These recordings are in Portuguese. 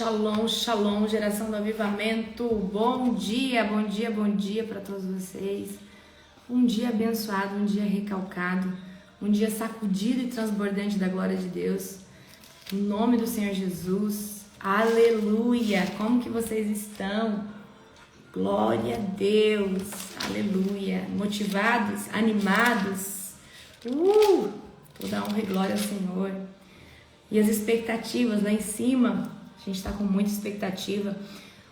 Shalom, shalom, geração do avivamento. Bom dia, bom dia, bom dia para todos vocês. Um dia abençoado, um dia recalcado, um dia sacudido e transbordante da glória de Deus. Em nome do Senhor Jesus. Aleluia! Como que vocês estão? Glória a Deus. Aleluia! Motivados, animados. Toda honra e glória ao Senhor. E as expectativas lá em cima, a gente está com muita expectativa.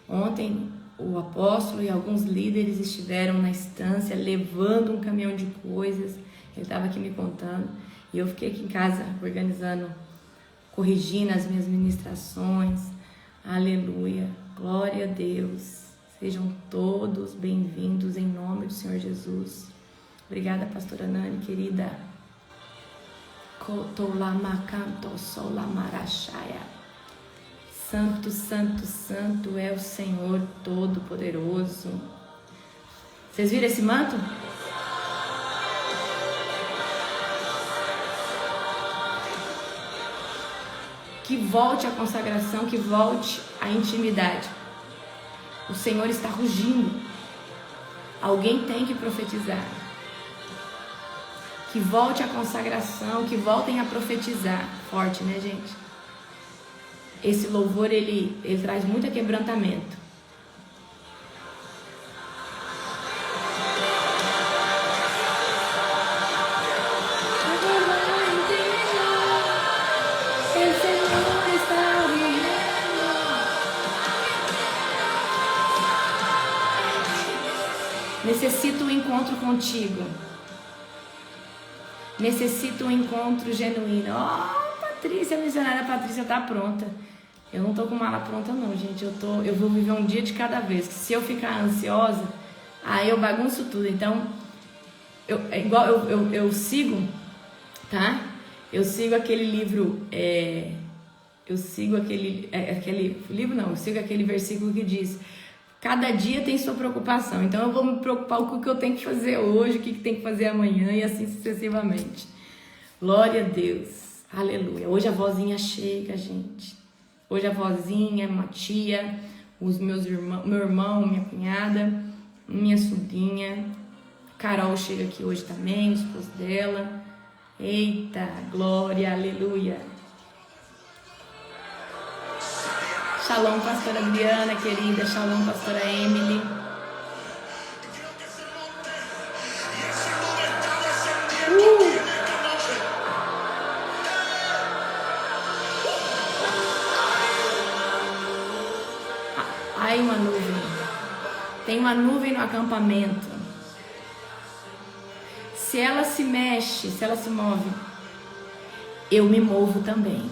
Ontem o apóstolo e alguns líderes estiveram na estância levando um caminhão de coisas. Ele estava aqui me contando e eu fiquei aqui em casa organizando, corrigindo as minhas ministrações. Aleluia, glória a Deus. Sejam todos bem-vindos em nome do Senhor Jesus. Obrigada, pastora Nani, querida. Santo, santo, santo é o Senhor Todo-Poderoso. Vocês viram esse manto? Que volte a consagração, que volte a intimidade. O Senhor está rugindo. Alguém tem que profetizar. Que volte a consagração, que voltem a profetizar. Forte, né, gente? Esse louvor, ele traz muito quebrantamento. Necessito um encontro contigo. Necessito um encontro genuíno. Patrícia, a missionária Patrícia tá pronta. Eu não tô com mala pronta não, gente. Eu vou viver um dia de cada vez. Se eu ficar ansiosa, aí eu bagunço tudo. Então, eu sigo, tá? Eu sigo aquele livro, eu sigo aquele versículo que diz: cada dia tem sua preocupação. Então eu vou me preocupar com o que eu tenho que fazer hoje, o que tem que fazer amanhã e assim sucessivamente. Glória a Deus. Aleluia. Hoje a vozinha chega, gente. Hoje a vozinha, uma tia, os meus irmãos, meu irmão, minha cunhada, minha sobrinha. Carol chega aqui hoje também, o esposo dela. Eita, glória, aleluia. Shalom, pastora Adriana, querida. Shalom, pastora Emily. Ai, uma nuvem. Tem uma nuvem no acampamento. Se ela se mexe, se ela se move, eu me movo também.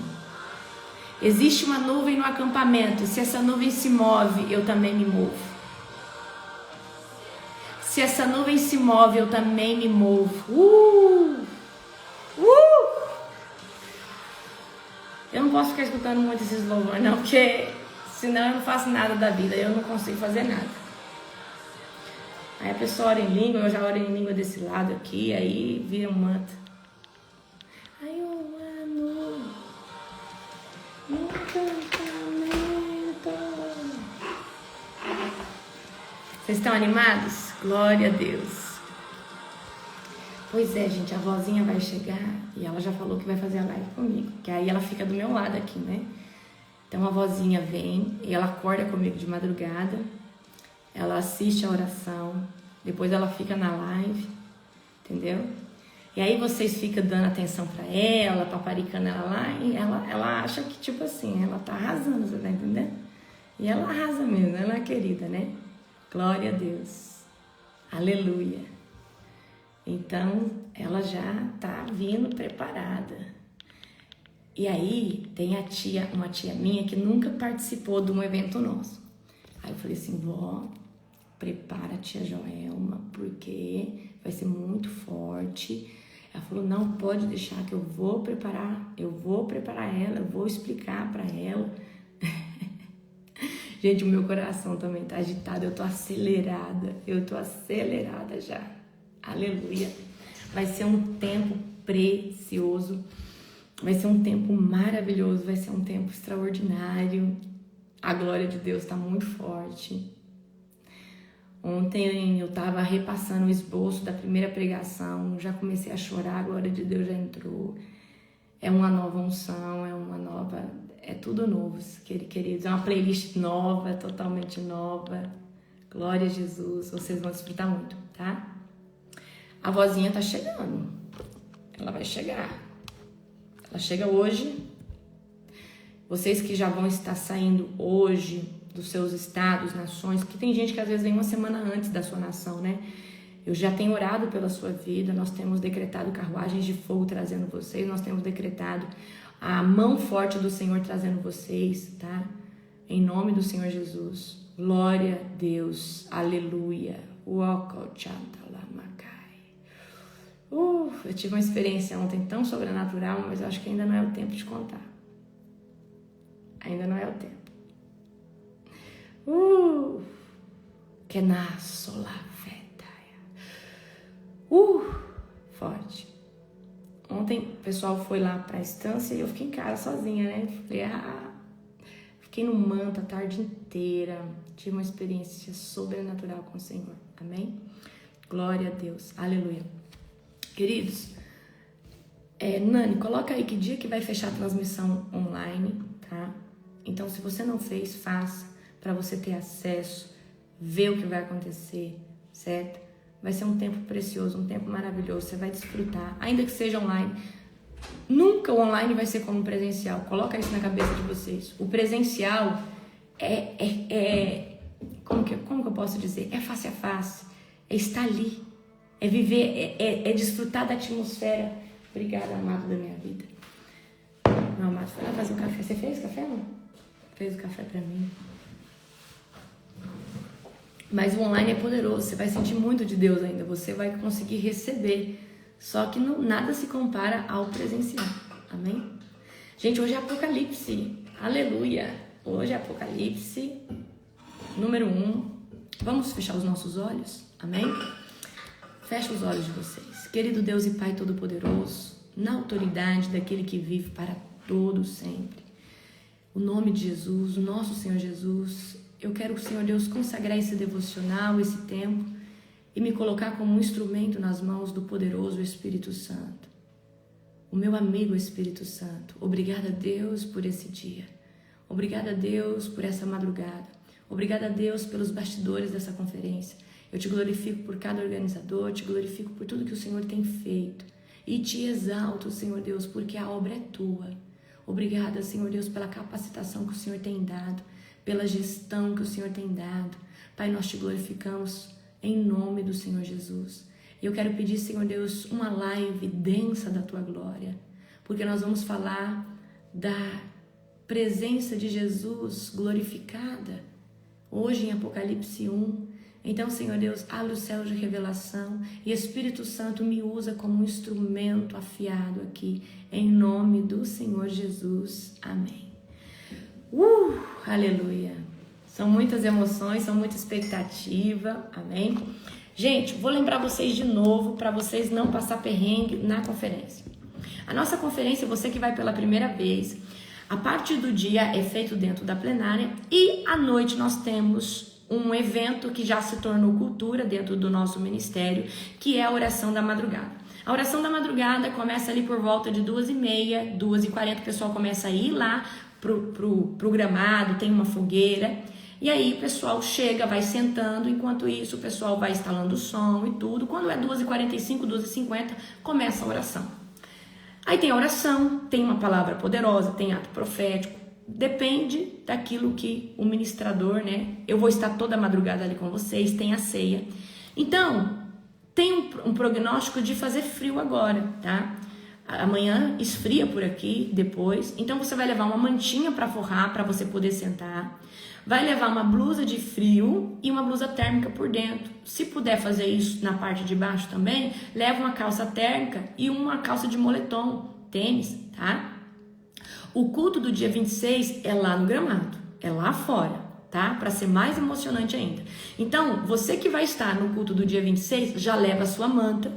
Existe uma nuvem no acampamento. Se essa nuvem se move, eu também me movo. Se essa nuvem se move, eu também me movo. Eu não posso ficar escutando muito esses louvores, não, porque senão eu não faço nada da vida. Eu não consigo fazer nada. Aí a pessoa ora em língua, eu já oro em língua desse lado aqui, aí vira um manto. Aí eu amo. Vocês estão animados? Glória a Deus. Pois é, gente, a vozinha vai chegar e ela já falou que vai fazer a live comigo, que aí ela fica do meu lado aqui, né? Então a vozinha vem e ela acorda comigo de madrugada, ela assiste a oração, depois ela fica na live, entendeu? E aí vocês ficam dando atenção pra ela, paparicando ela lá, e ela acha que, tipo assim, ela tá arrasando, você tá entendendo? E ela arrasa mesmo, ela é querida, né? Glória a Deus. Aleluia. Então, ela já tá vindo preparada. E aí, tem uma tia minha que nunca participou de um evento nosso. Aí eu falei assim: vó, prepara a tia Joelma, porque vai ser muito forte. Ela falou: não, pode deixar que eu vou preparar ela, eu vou explicar para ela. Gente, o meu coração também tá agitado, eu tô acelerada já. Aleluia. Vai ser um tempo precioso, vai ser um tempo maravilhoso, vai ser um tempo extraordinário. A glória de Deus está muito forte. Ontem eu estava repassando o esboço da primeira pregação, já comecei a chorar, a glória de Deus já entrou. É uma nova unção, é tudo novo, queridos. É uma playlist nova, totalmente nova. Glória a Jesus, vocês vão desfrutar muito, tá? A vozinha tá chegando, ela vai chegar. Ela chega hoje. Vocês que já vão estar saindo hoje dos seus estados, nações, que tem gente que às vezes vem uma semana antes da sua nação, né? Eu já tenho orado pela sua vida, nós temos decretado carruagens de fogo trazendo vocês, nós temos decretado a mão forte do Senhor trazendo vocês, tá? Em nome do Senhor Jesus. Glória a Deus, aleluia. Eu tive uma experiência ontem tão sobrenatural, mas eu acho que ainda não é o tempo de contar. Ainda não é o tempo. Que nasce lá, fetaia. Forte. Ontem o pessoal foi lá pra estância e eu fiquei em casa sozinha, né? Fiquei no manto a tarde inteira. Tive uma experiência sobrenatural com o Senhor. Amém? Glória a Deus. Aleluia. Queridos, Nani, coloca aí que dia que vai fechar a transmissão online, tá? Então, se você não fez, faça para você ter acesso, ver o que vai acontecer, certo? Vai ser um tempo precioso, um tempo maravilhoso. Você vai desfrutar, ainda que seja online. Nunca o online vai ser como o presencial. Coloca isso na cabeça de vocês. O presencial como que eu posso dizer? É face a face. É estar ali. É viver, é desfrutar da atmosfera. Obrigada, amado da minha vida. Meu amado, foi lá fazer o café. Você fez o café, não? Fez o café pra mim. Mas o online é poderoso. Você vai sentir muito de Deus ainda. Você vai conseguir receber. Só que nada se compara ao presencial. Amém? Gente, hoje é Apocalipse. Aleluia. Hoje é Apocalipse número 1. Vamos fechar os nossos olhos? Amém? Fecha os olhos de vocês. Querido Deus e Pai Todo-Poderoso, na autoridade daquele que vive para todo sempre. O nome de Jesus, o nosso Senhor Jesus, eu quero, Senhor Deus, consagrar esse devocional, esse tempo, e me colocar como um instrumento nas mãos do poderoso Espírito Santo. O meu amigo Espírito Santo, obrigada a Deus por esse dia. Obrigada a Deus por essa madrugada. Obrigada a Deus pelos bastidores dessa conferência. Eu te glorifico por cada organizador, te glorifico por tudo que o Senhor tem feito. E te exalto, Senhor Deus, porque a obra é tua. Obrigada, Senhor Deus, pela capacitação que o Senhor tem dado, pela gestão que o Senhor tem dado. Pai, nós te glorificamos em nome do Senhor Jesus. E eu quero pedir, Senhor Deus, uma live densa da tua glória, porque nós vamos falar da presença de Jesus glorificada hoje em Apocalipse 1. Então, Senhor Deus, abre o céu de revelação e Espírito Santo me usa como um instrumento afiado aqui, em nome do Senhor Jesus. Amém. Aleluia. São muitas emoções, são muita expectativa. Amém. Gente, vou lembrar vocês de novo para vocês não passar perrengue na conferência. A nossa conferência, você que vai pela primeira vez, a parte do dia é feito dentro da plenária e à noite nós temos um evento que já se tornou cultura dentro do nosso ministério, que é a oração da madrugada. A oração da madrugada começa ali por volta de 2h30, 2h40, o pessoal começa a ir lá pro gramado, tem uma fogueira, e aí o pessoal chega, vai sentando, enquanto isso o pessoal vai instalando o som e tudo. Quando é 2h45, 2h50, começa a oração. Aí tem a oração, tem uma palavra poderosa, tem ato profético, depende daquilo que o ministrador, né? Eu vou estar toda madrugada ali com vocês, tem a ceia. Então, tem um prognóstico de fazer frio agora, tá? Amanhã esfria por aqui, depois. Então, você vai levar uma mantinha para forrar, para você poder sentar. Vai levar uma blusa de frio e uma blusa térmica por dentro. Se puder fazer isso na parte de baixo também, leva uma calça térmica e uma calça de moletom, tênis, tá? O culto do dia 26 é lá no gramado, é lá fora, tá? Para ser mais emocionante ainda. Então, você que vai estar no culto do dia 26, já leva a sua manta,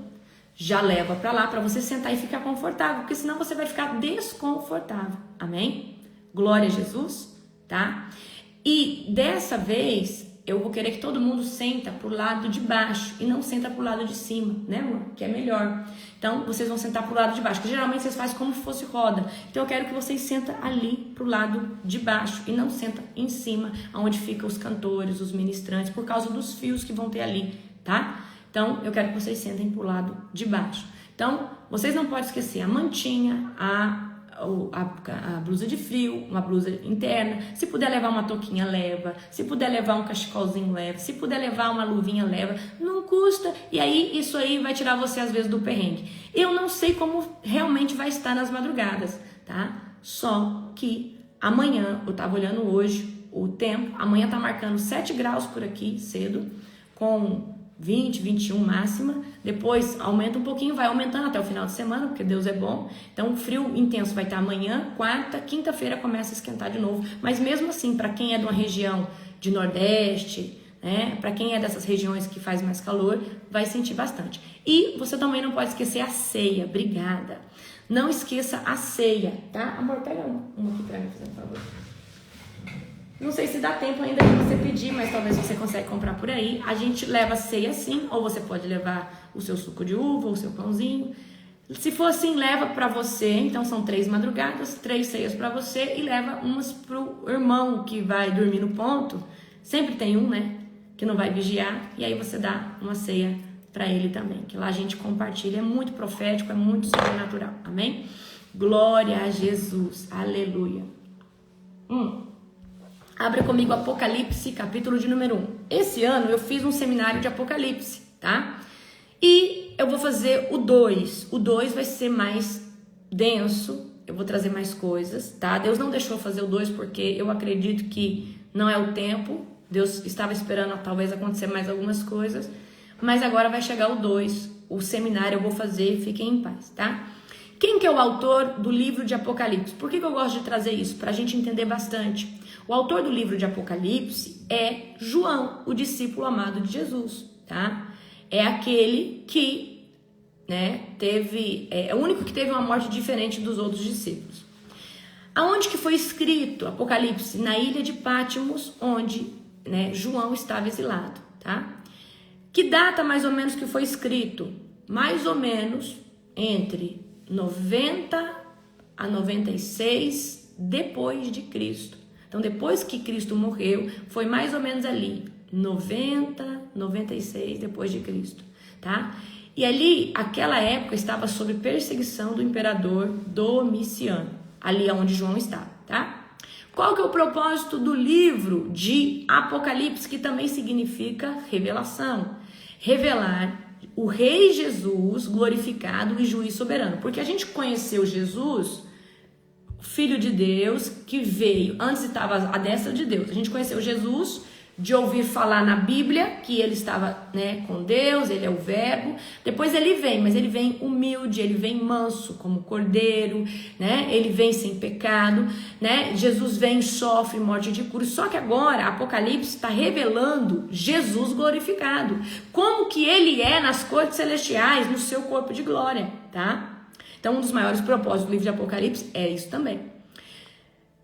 já leva para lá para você sentar e ficar confortável, porque senão você vai ficar desconfortável. Amém? Glória a Jesus, tá? E dessa vez, eu vou querer que todo mundo senta pro lado de baixo e não senta pro lado de cima, né, amor? Que é melhor. Então, vocês vão sentar pro lado de baixo, que geralmente vocês fazem como se fosse roda. Então, eu quero que vocês sentem ali pro lado de baixo e não senta em cima, onde ficam os cantores, os ministrantes, por causa dos fios que vão ter ali, tá? Então, eu quero que vocês sentem pro lado de baixo. Então, vocês não podem esquecer a mantinha, a blusa de frio, uma blusa interna. Se puder levar uma touquinha, leva. Se puder levar um cachecolzinho, leva. Se puder levar uma luvinha, leva. Não custa. E aí, isso aí vai tirar você, às vezes, do perrengue. Eu não sei como realmente vai estar nas madrugadas, tá? Só que amanhã, eu tava olhando hoje o tempo, amanhã tá marcando 7 graus por aqui, cedo, com 20, 21 máxima, depois aumenta um pouquinho, vai aumentando até o final de semana, porque Deus é bom. Então o frio intenso vai estar amanhã, quarta, quinta-feira começa a esquentar de novo, mas mesmo assim, para quem é de uma região de Nordeste, né, para quem é dessas regiões que faz mais calor, vai sentir bastante. E você também não pode esquecer a ceia, obrigada. Não esqueça a ceia, tá? Amor, pega uma aqui para mim, por favor. Não sei se dá tempo ainda de você pedir, mas talvez você consiga comprar por aí. A gente leva ceia assim, ou você pode levar o seu suco de uva, ou o seu pãozinho. Se for assim, leva para você. Então são 3 madrugadas, 3 ceias para você e leva umas pro irmão que vai dormir no ponto. Sempre tem um, né, que não vai vigiar. E aí você dá uma ceia para ele também. Que lá a gente compartilha. É muito profético, é muito sobrenatural. Amém? Glória a Jesus. Aleluia. Abra comigo Apocalipse, capítulo de número 1. Esse ano eu fiz um seminário de Apocalipse, tá? E eu vou fazer o 2. O 2 vai ser mais denso, eu vou trazer mais coisas, tá? Deus não deixou fazer o 2 porque eu acredito que não é o tempo. Deus estava esperando talvez acontecer mais algumas coisas. Mas agora vai chegar o 2. O seminário eu vou fazer, fiquem em paz, tá? Quem que é o autor do livro de Apocalipse? Por que eu gosto de trazer isso? Pra gente entender bastante. O autor do livro de Apocalipse é João, o discípulo amado de Jesus, tá? É aquele que, né, é o único que teve uma morte diferente dos outros discípulos. Aonde que foi escrito Apocalipse? Na ilha de Patmos, onde, né, João estava exilado, tá? Que data mais ou menos que foi escrito? Mais ou menos entre 90 a 96 depois de Cristo. Então, depois que Cristo morreu, foi mais ou menos ali, 90, 96 depois de Cristo, tá? E ali, aquela época, estava sob perseguição do imperador Domiciano, ali onde João estava, tá? Qual que é o propósito do livro de Apocalipse, que também significa revelação? Revelar o Rei Jesus glorificado e juiz soberano. Porque a gente conheceu Jesus, Filho de Deus, que veio, antes estava à destra de Deus. A gente conheceu Jesus de ouvir falar na Bíblia que ele estava, né, com Deus, ele é o verbo. Depois ele vem, mas ele vem humilde, ele vem manso como cordeiro, né? Ele vem sem pecado, né? Jesus vem, sofre morte de cruz. Só que agora Apocalipse está revelando Jesus glorificado, como que ele é nas cortes celestiais, no seu corpo de glória, tá? Então, um dos maiores propósitos do livro de Apocalipse é isso também.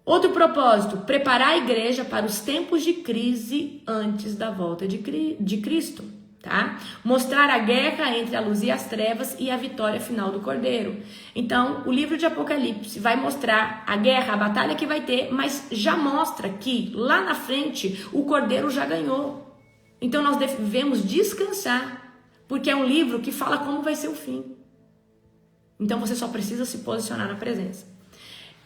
Outro propósito, preparar a igreja para os tempos de crise antes da volta de Cristo, tá? Mostrar a guerra entre a luz e as trevas e a vitória final do Cordeiro. Então, o livro de Apocalipse vai mostrar a guerra, a batalha que vai ter, mas já mostra que lá na frente o Cordeiro já ganhou. Então, nós devemos descansar, porque é um livro que fala como vai ser o fim. Então você só precisa se posicionar na presença.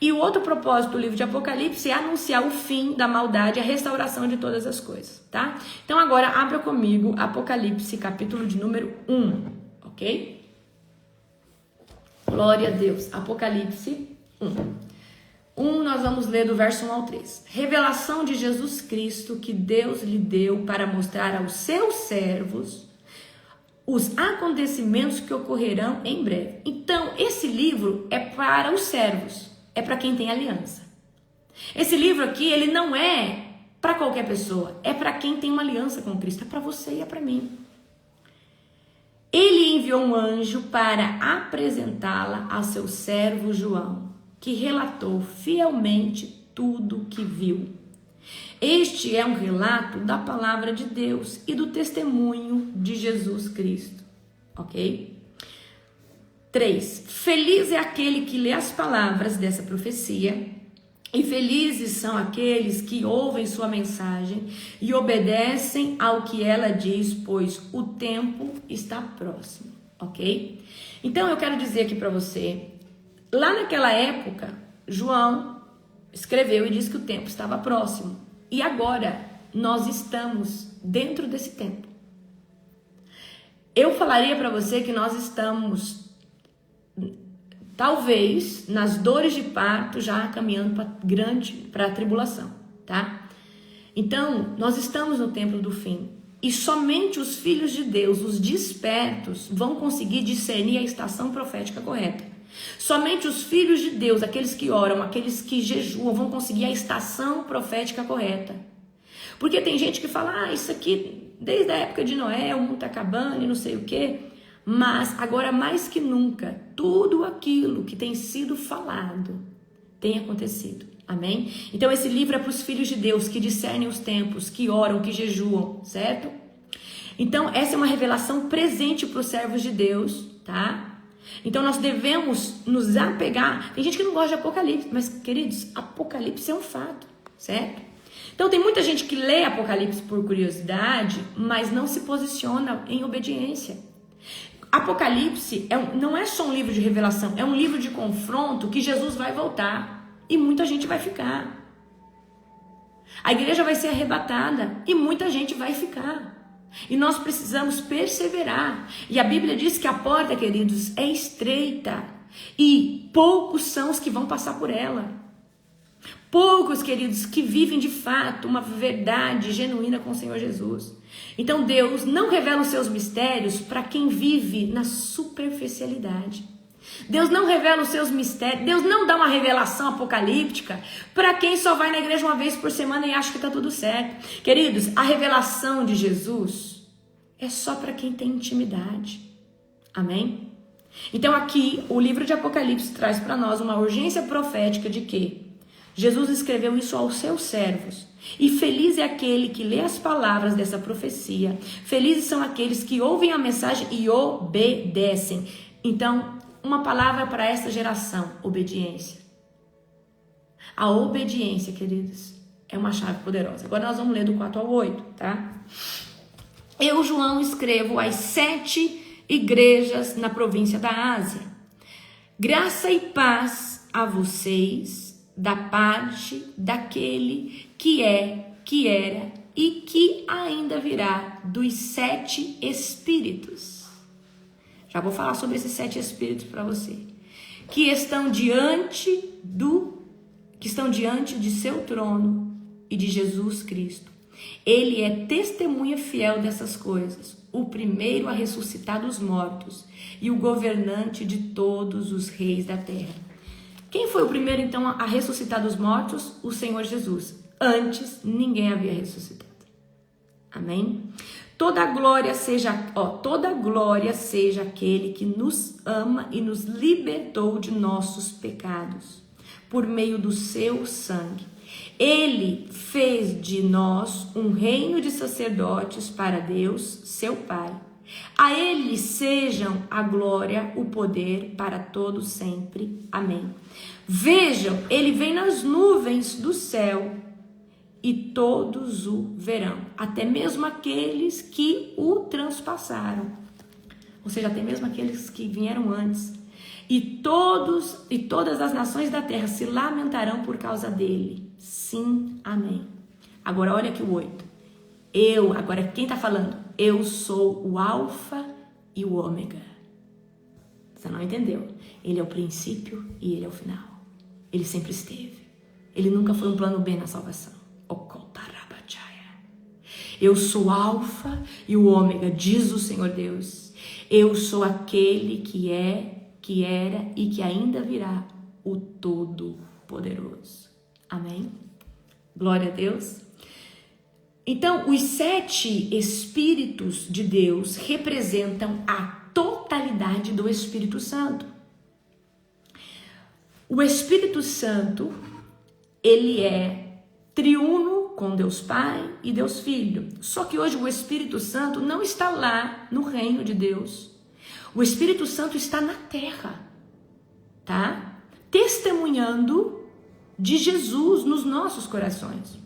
E o outro propósito do livro de Apocalipse é anunciar o fim da maldade e a restauração de todas as coisas, tá? Então agora abra comigo Apocalipse, capítulo de número 1, ok? Glória a Deus. Apocalipse 1. Nós vamos ler do verso 1 ao 3. Revelação de Jesus Cristo que Deus lhe deu para mostrar aos seus servos os acontecimentos que ocorrerão em breve. Então, esse livro é para os servos, é para quem tem aliança. Esse livro aqui, ele não é para qualquer pessoa, é para quem tem uma aliança com Cristo, é para você e é para mim. Ele enviou um anjo para apresentá-la ao seu servo João, que relatou fielmente tudo que viu. Este é um relato da palavra de Deus e do testemunho de Jesus Cristo, ok? 3. Feliz é aquele que lê as palavras dessa profecia, e felizes são aqueles que ouvem sua mensagem e obedecem ao que ela diz, pois o tempo está próximo, ok? Então eu quero dizer aqui para você, lá naquela época, João escreveu e disse que o tempo estava próximo. E agora nós estamos dentro desse tempo. Eu falaria para você que nós estamos, talvez, nas dores de parto, já caminhando para a tribulação, tá? Então, nós estamos no tempo do fim. E somente os filhos de Deus, os despertos, vão conseguir discernir a estação profética correta. Somente os filhos de Deus, aqueles que oram, aqueles que jejuam, vão conseguir a estação profética correta. Porque tem gente que fala, isso aqui, desde a época de Noé, o mundo está acabando e não sei o quê. Mas agora mais que nunca, tudo aquilo que tem sido falado tem acontecido. Amém? Então esse livro é para os filhos de Deus que discernem os tempos, que oram, que jejuam, certo? Então essa é uma revelação presente para os servos de Deus, tá? Então nós devemos nos apegar. Tem gente que não gosta de Apocalipse, mas queridos, Apocalipse é um fato, certo? Então tem muita gente que lê Apocalipse por curiosidade, mas não se posiciona em obediência. Apocalipse não é só um livro de revelação, é um livro de confronto que Jesus vai voltar e muita gente vai ficar. A igreja vai ser arrebatada e muita gente vai ficar. E nós precisamos perseverar. E a Bíblia diz que a porta, queridos, é estreita e poucos são os que vão passar por ela. Poucos, queridos, que vivem de fato uma verdade genuína com o Senhor Jesus. Então Deus não revela os seus mistérios para quem vive na superficialidade. Deus não revela os seus mistérios. Deus não dá uma revelação apocalíptica para quem só vai na igreja uma vez por semana e acha que está tudo certo. Queridos, a revelação de Jesus é só para quem tem intimidade. Amém? Então aqui o livro de Apocalipse traz para nós uma urgência profética de que Jesus escreveu isso aos seus servos. E feliz é aquele que lê as palavras dessa profecia. Felizes são aqueles que ouvem a mensagem e obedecem. Então, uma palavra para esta geração: obediência. A obediência, queridos, é uma chave poderosa. Agora nós vamos ler do 4 ao 8, tá? Eu, João, escrevo às 7 igrejas na província da Ásia. Graça e paz a vocês da parte daquele que é, que era e que ainda virá, dos 7 espíritos. Já vou falar sobre esses 7 espíritos para você. Que estão diante de seu trono e de Jesus Cristo. Ele é testemunha fiel dessas coisas, o primeiro a ressuscitar dos mortos e o governante de todos os reis da terra. Quem foi o primeiro, então, a ressuscitar dos mortos? O Senhor Jesus. Antes, ninguém havia ressuscitado. Amém? Toda glória seja aquele que nos ama e nos libertou de nossos pecados, por meio do seu sangue. Ele fez de nós um reino de sacerdotes para Deus, seu Pai. A ele sejam a glória, o poder para todos sempre. Amém. Vejam, ele vem nas nuvens do céu e todos o verão, até mesmo aqueles que o transpassaram. Ou seja, até mesmo aqueles que vieram antes. E todas as nações da terra se lamentarão por causa dele. Sim, amém. Agora olha aqui o 8. Agora quem está falando? Eu sou o Alfa e o Ômega. Você não entendeu? Ele é o princípio e ele é o final. Ele sempre esteve. Ele nunca foi um plano B na salvação. Eu sou o Alfa e o Ômega, diz o Senhor Deus. Eu sou aquele que é, que era e que ainda virá, o Todo-Poderoso. Amém? Glória a Deus. Então, os 7 Espíritos de Deus representam a totalidade do Espírito Santo. O Espírito Santo, ele é triuno com Deus Pai e Deus Filho. Só que hoje o Espírito Santo não está lá no reino de Deus. O Espírito Santo está na terra, tá? Testemunhando de Jesus nos nossos corações.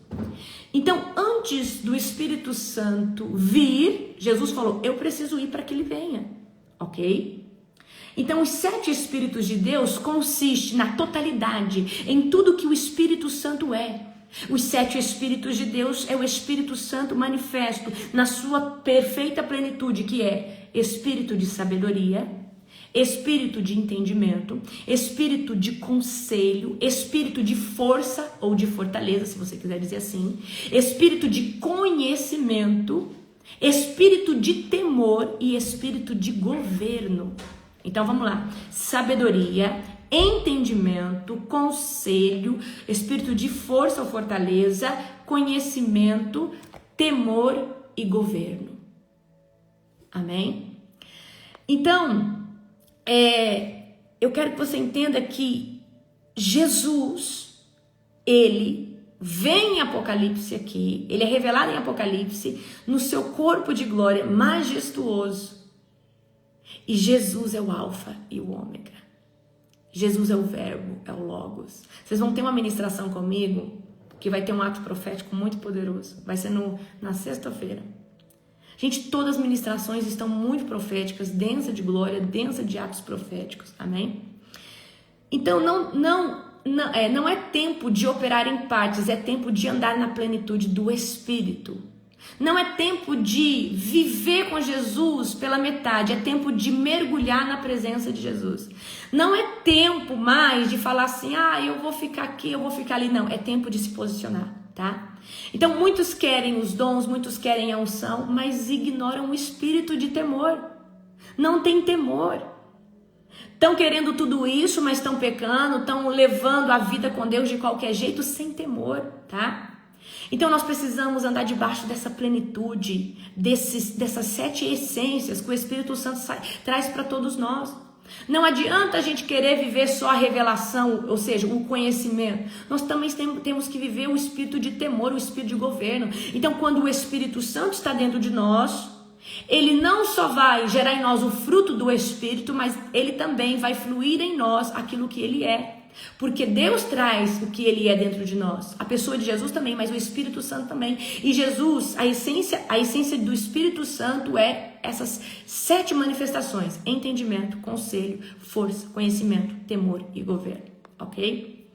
Então, antes do Espírito Santo vir, Jesus falou, eu preciso ir para que ele venha, ok? Então, os 7 Espíritos de Deus consistem na totalidade, em tudo que o Espírito Santo é. Os 7 Espíritos de Deus é o Espírito Santo manifesto na sua perfeita plenitude, que é Espírito de sabedoria, Espírito de entendimento, Espírito de conselho, Espírito de força ou de fortaleza, se você quiser dizer assim, Espírito de conhecimento, Espírito de temor e Espírito de governo. Então vamos lá, sabedoria, entendimento, conselho, espírito de força ou fortaleza, conhecimento, temor e governo. Amém? Então, eu quero que você entenda que Jesus, ele vem em Apocalipse aqui, ele é revelado em Apocalipse no seu corpo de glória majestuoso. E Jesus é o alfa e o ômega. Jesus é o verbo, é o logos. Vocês vão ter uma ministração comigo que vai ter um ato profético muito poderoso. Vai ser na sexta-feira. Gente, todas as ministrações estão muito proféticas, densa de glória, densa de atos proféticos. Amém? Então não é tempo de operar em partes, é tempo de andar na plenitude do Espírito. Não é tempo de viver com Jesus pela metade, é tempo de mergulhar na presença de Jesus. Não é tempo mais de falar assim, eu vou ficar aqui, eu vou ficar ali. Não, é tempo de se posicionar, tá? Então muitos querem os dons, muitos querem a unção, mas ignoram o espírito de temor. Não tem temor. Estão querendo tudo isso, mas estão pecando, estão levando a vida com Deus de qualquer jeito, sem temor, tá? Então nós precisamos andar debaixo dessa plenitude, dessas 7 essências que o Espírito Santo traz para todos nós. Não adianta a gente querer viver só a revelação, ou seja, o conhecimento. Nós também temos que viver o espírito de temor, o espírito de governo. Então quando o Espírito Santo está dentro de nós, ele não só vai gerar em nós o fruto do Espírito, mas ele também vai fluir em nós aquilo que ele é. Porque Deus traz o que ele é dentro de nós. A pessoa de Jesus também, mas o Espírito Santo também. E Jesus, a essência do Espírito Santo é essas 7 manifestações: entendimento, conselho, força, conhecimento, temor e governo. Ok?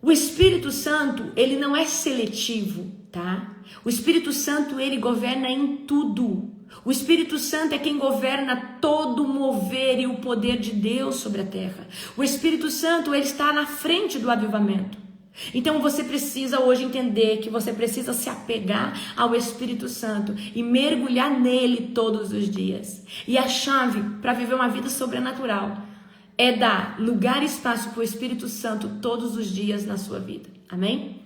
O Espírito Santo, ele não é seletivo, tá? O Espírito Santo, ele governa em tudo. O Espírito Santo é quem governa todo o mover e o poder de Deus sobre a terra. O Espírito Santo, ele está na frente do avivamento. Então você precisa hoje entender que você precisa se apegar ao Espírito Santo e mergulhar nele todos os dias. E a chave para viver uma vida sobrenatural é dar lugar e espaço para o Espírito Santo todos os dias na sua vida. Amém?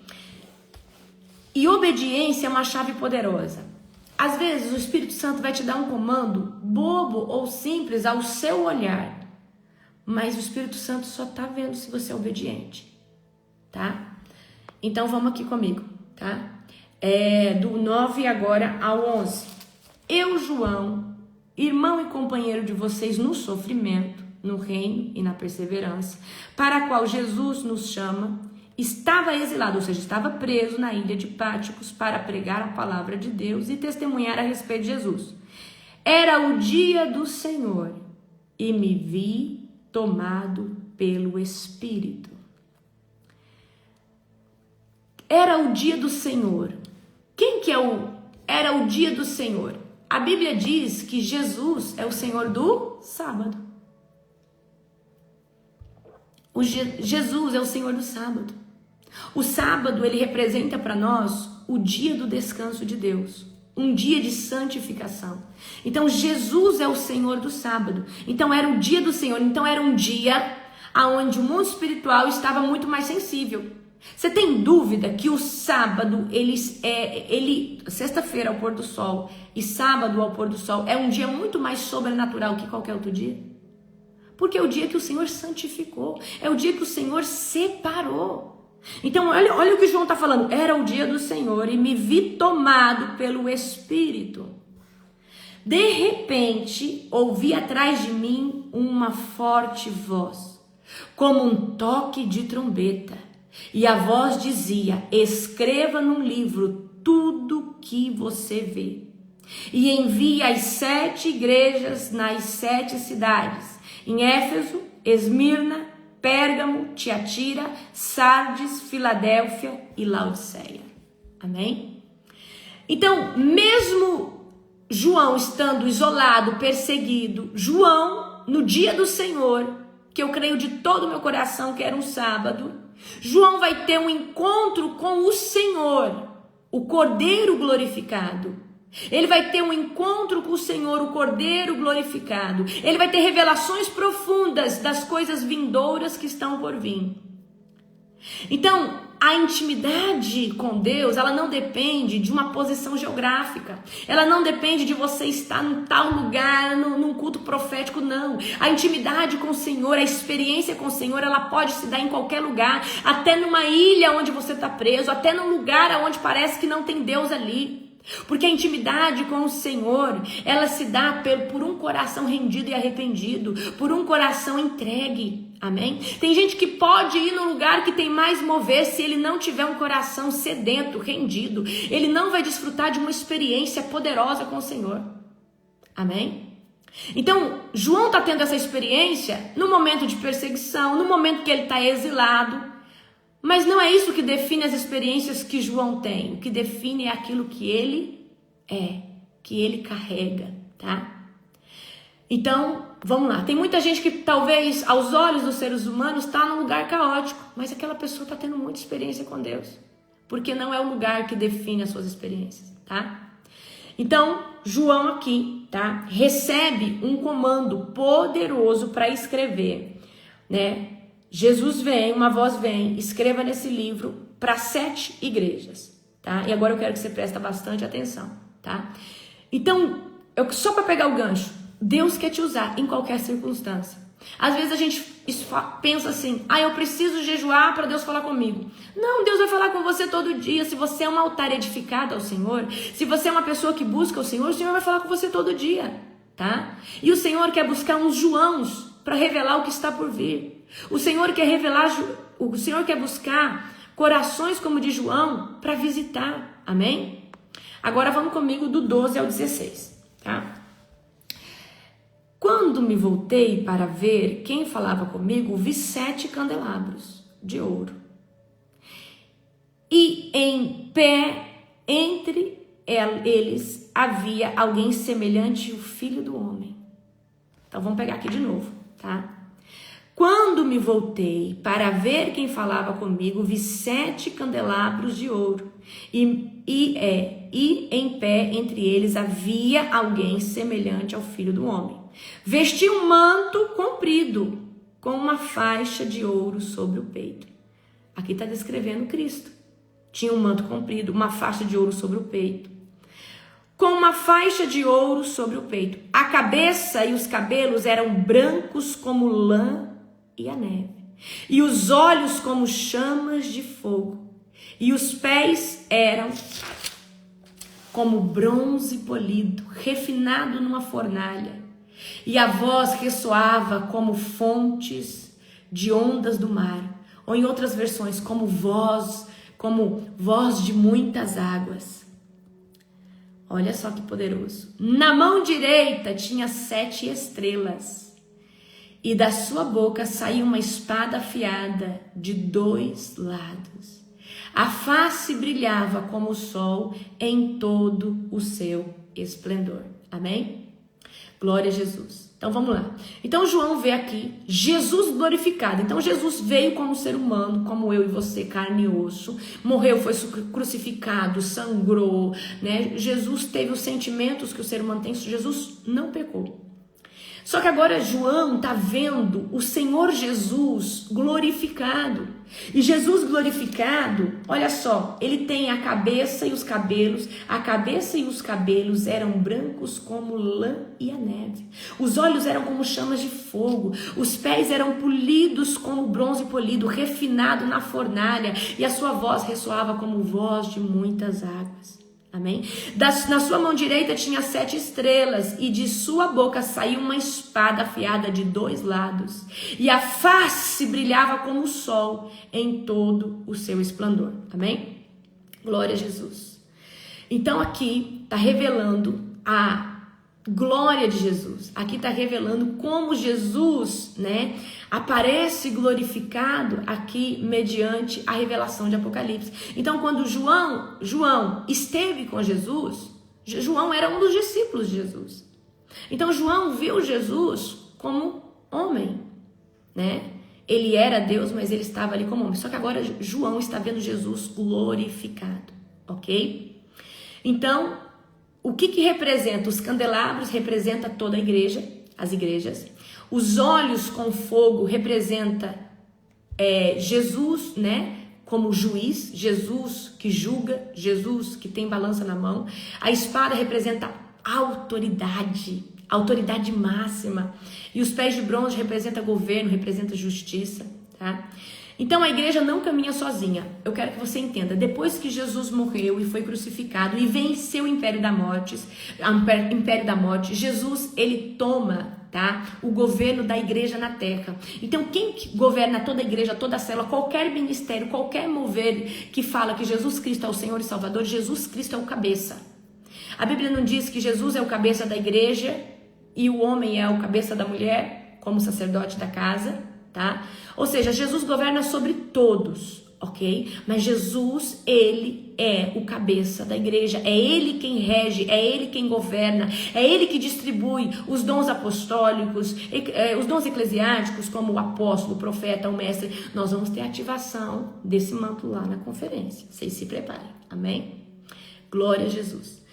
E obediência é uma chave poderosa. Às vezes o Espírito Santo vai te dar um comando bobo ou simples ao seu olhar, mas o Espírito Santo só está vendo se você é obediente, tá? Então vamos aqui comigo, tá? Do 9 agora ao 11. Eu, João, irmão e companheiro de vocês no sofrimento, no reino e na perseverança, para a qual Jesus nos chama, estava exilado, ou seja, estava preso na ilha de Páticos para pregar a palavra de Deus e testemunhar a respeito de Jesus. Era o dia do Senhor e me vi tomado pelo Espírito. Era o dia do Senhor. Quem que era o dia do Senhor? A Bíblia diz que Jesus é o Senhor do sábado. Jesus é o Senhor do sábado. O sábado, ele representa para nós o dia do descanso de Deus, um dia de santificação. Então, Jesus é o Senhor do sábado. Então, era o dia do Senhor. Então, era um dia onde o mundo espiritual estava muito mais sensível. Você tem dúvida que o sábado, sexta-feira ao pôr do sol e sábado ao pôr do sol, é um dia muito mais sobrenatural que qualquer outro dia? Porque é o dia que o Senhor santificou, é o dia que o Senhor separou. Então, olha o que João está falando. Era o dia do Senhor e me vi tomado pelo Espírito. De repente, ouvi atrás de mim uma forte voz, como um toque de trombeta. E a voz dizia: escreva num livro tudo que você vê. E envie às 7 igrejas nas 7 cidades, em Éfeso, Esmirna, Pérgamo, Tiatira, Sardes, Filadélfia e Laodiceia. Amém? Então, mesmo João estando isolado, perseguido, João, no dia do Senhor, que eu creio de todo o meu coração que era um sábado, João vai ter um encontro com o Senhor, o Cordeiro glorificado. Ele vai ter um encontro com o Senhor, o Cordeiro glorificado. Ele vai ter revelações profundas das coisas vindouras que estão por vir. Então, a intimidade com Deus, ela não depende de uma posição geográfica. Ela não depende de você estar em tal lugar, num culto profético, não. A intimidade com o Senhor, a experiência com o Senhor, ela pode se dar em qualquer lugar. Até numa ilha onde você está preso, até num lugar onde parece que não tem Deus ali. Porque a intimidade com o Senhor, ela se dá por um coração rendido e arrependido, por um coração entregue, amém? Tem gente que pode ir no lugar que tem mais mover, se ele não tiver um coração sedento, rendido, ele não vai desfrutar de uma experiência poderosa com o Senhor, amém? Então, João está tendo essa experiência no momento de perseguição, no momento que ele está exilado. Mas não é isso que define as experiências que João tem. O que define é aquilo que ele é, que ele carrega, tá? Então, vamos lá. Tem muita gente que talvez, aos olhos dos seres humanos, está num lugar caótico. Mas aquela pessoa está tendo muita experiência com Deus. Porque não é o lugar que define as suas experiências, tá? Então, João aqui, tá? Recebe um comando poderoso para escrever, né? Jesus vem, uma voz vem, escreva nesse livro para 7 igrejas, tá? E agora eu quero que você preste bastante atenção, tá? Então, só para pegar o gancho, Deus quer te usar em qualquer circunstância. Às vezes a gente pensa assim, eu preciso jejuar para Deus falar comigo. Não, Deus vai falar com você todo dia. Se você é um altar edificado ao Senhor, se você é uma pessoa que busca o Senhor vai falar com você todo dia, tá? E o Senhor quer buscar uns Joãos para revelar o que está por vir. O Senhor quer buscar corações como de João para visitar, amém? Agora vamos comigo do 12 ao 16, tá? Quando me voltei para ver quem falava comigo, vi 7 candelabros de ouro. E em pé entre eles havia alguém semelhante ao Filho do Homem. Então vamos pegar aqui de novo, tá? Quando me voltei para ver quem falava comigo, vi 7 candelabros de ouro, e em pé entre eles havia alguém semelhante ao Filho do Homem. Vestia um manto comprido, com uma faixa de ouro sobre o peito. Aqui está descrevendo Cristo. Tinha um manto comprido, uma faixa de ouro sobre o peito. Com uma faixa de ouro sobre o peito. A cabeça e os cabelos eram brancos como lã e a neve, e os olhos como chamas de fogo, e os pés eram como bronze polido, refinado numa fornalha, e a voz ressoava como fontes de ondas do mar, ou em outras versões, como voz de muitas águas. Olha só que poderoso. Na mão direita tinha 7 estrelas, e da sua boca saía uma espada afiada de 2 lados. A face brilhava como o sol em todo o seu esplendor. Amém? Glória a Jesus. Então vamos lá. Então João vê aqui Jesus glorificado. Então Jesus veio como ser humano, como eu e você, carne e osso. Morreu, foi crucificado, sangrou, né? Jesus teve os sentimentos que o ser humano tem. Jesus não pecou. Só que agora João está vendo o Senhor Jesus glorificado. E Jesus glorificado, olha só, ele tem a cabeça e os cabelos. A cabeça e os cabelos eram brancos como lã e a neve. Os olhos eram como chamas de fogo. Os pés eram polidos como bronze polido, refinado na fornalha. E a sua voz ressoava como voz de muitas águas. Amém? Na sua mão direita tinha 7 estrelas, e de sua boca saiu uma espada afiada de 2 lados, e a face brilhava como o sol em todo o seu esplendor. Amém? Glória a Jesus. Então aqui está revelando a glória de Jesus. Aqui está revelando como Jesus, aparece glorificado aqui mediante a revelação de Apocalipse. Então, quando João esteve com Jesus, João era um dos discípulos de Jesus. Então, João viu Jesus como homem, Ele era Deus, mas ele estava ali como homem. Só que agora João está vendo Jesus glorificado, ok? Então, o que representa? Os candelabros representa toda a igreja, as igrejas. Os olhos com fogo representa Jesus, como juiz, Jesus que julga, Jesus que tem balança na mão. A espada representa autoridade, autoridade máxima. E os pés de bronze representa governo, representa justiça, tá? Então a igreja não caminha sozinha. Eu quero que você entenda. Depois que Jesus morreu e foi crucificado e venceu o império da morte, Jesus, ele toma, o governo da igreja na terra. Então quem governa toda a igreja, toda a célula, qualquer ministério, qualquer mover que fala que Jesus Cristo é o Senhor e Salvador, Jesus Cristo é o cabeça. A Bíblia não diz que Jesus é o cabeça da igreja e o homem é o cabeça da mulher, como sacerdote da casa, tá? Ou seja, Jesus governa sobre todos, ok? Mas Jesus, ele é o cabeça da igreja, é ele quem rege, é ele quem governa, é ele que distribui os dons apostólicos, os dons eclesiásticos, como o apóstolo, o profeta, o mestre. Nós vamos ter ativação desse manto lá na conferência, vocês se preparem, amém? Glória a Jesus.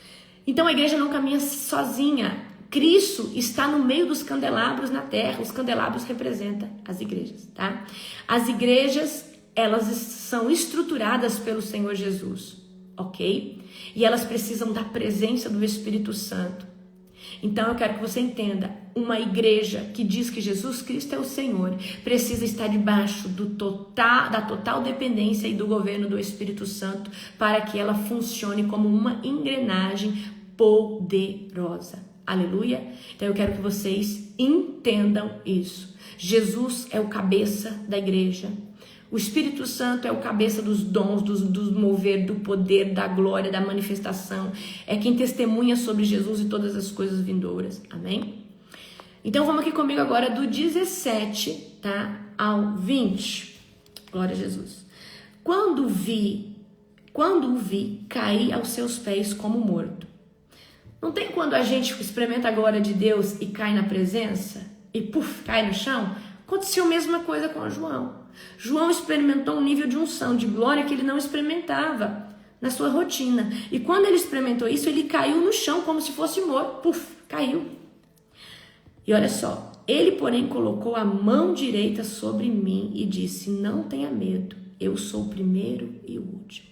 Então a igreja não caminha sozinha. Cristo está no meio dos candelabros na terra. Os candelabros representam as igrejas, tá? As igrejas, elas são estruturadas pelo Senhor Jesus, ok? E elas precisam da presença do Espírito Santo. Então eu quero que você entenda, uma igreja que diz que Jesus Cristo é o Senhor, precisa estar debaixo da total dependência e do governo do Espírito Santo, para que ela funcione como uma engrenagem poderosa. Aleluia? Então eu quero que vocês entendam isso. Jesus é o cabeça da igreja. O Espírito Santo é o cabeça dos dons, do mover, do poder, da glória, da manifestação. É quem testemunha sobre Jesus e todas as coisas vindouras. Amém? Então vamos aqui comigo agora do 17, ao 20. Glória a Jesus. Quando o vi, caí aos seus pés como morto. Não tem quando a gente experimenta a glória de Deus e cai na presença e cai no chão? Aconteceu a mesma coisa com João. João experimentou um nível de unção, de glória que ele não experimentava na sua rotina. E quando ele experimentou isso, ele caiu no chão como se fosse morto. Caiu. E olha só, ele porém colocou a mão direita sobre mim e disse: não tenha medo, eu sou o primeiro e o último.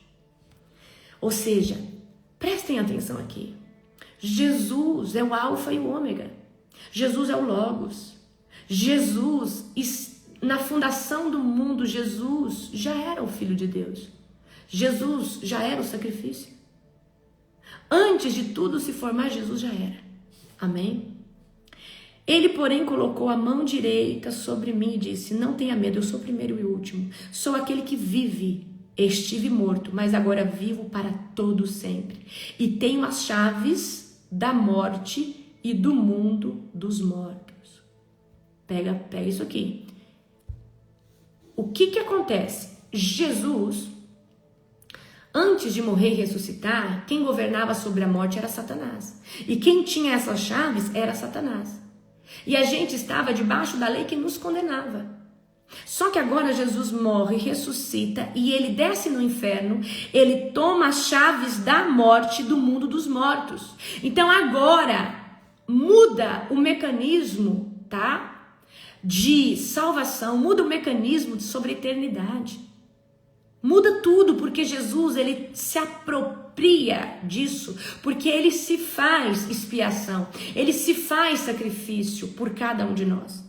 Ou seja, prestem atenção aqui. Jesus é o alfa e o ômega. Jesus é o logos. Jesus, na fundação do mundo, Jesus já era o Filho de Deus. Jesus já era o sacrifício. Antes de tudo se formar, Jesus já era. Amém? Ele, porém, colocou a mão direita sobre mim e disse: não tenha medo, eu sou o primeiro e o último. Sou aquele que vive. Estive morto, mas agora vivo para todo sempre. E tenho as chaves da morte e do mundo dos mortos. Pega isso aqui. O que acontece? Jesus, antes de morrer e ressuscitar, quem governava sobre a morte era Satanás. E quem tinha essas chaves era Satanás. E a gente estava debaixo da lei que nos condenava. Só que agora Jesus morre, ressuscita e ele desce no inferno, ele toma as chaves da morte do mundo dos mortos. Então agora muda o mecanismo, tá? De salvação, muda o mecanismo sobre a eternidade. Muda tudo, porque Jesus, ele se apropria disso, porque ele se faz expiação, ele se faz sacrifício por cada um de nós.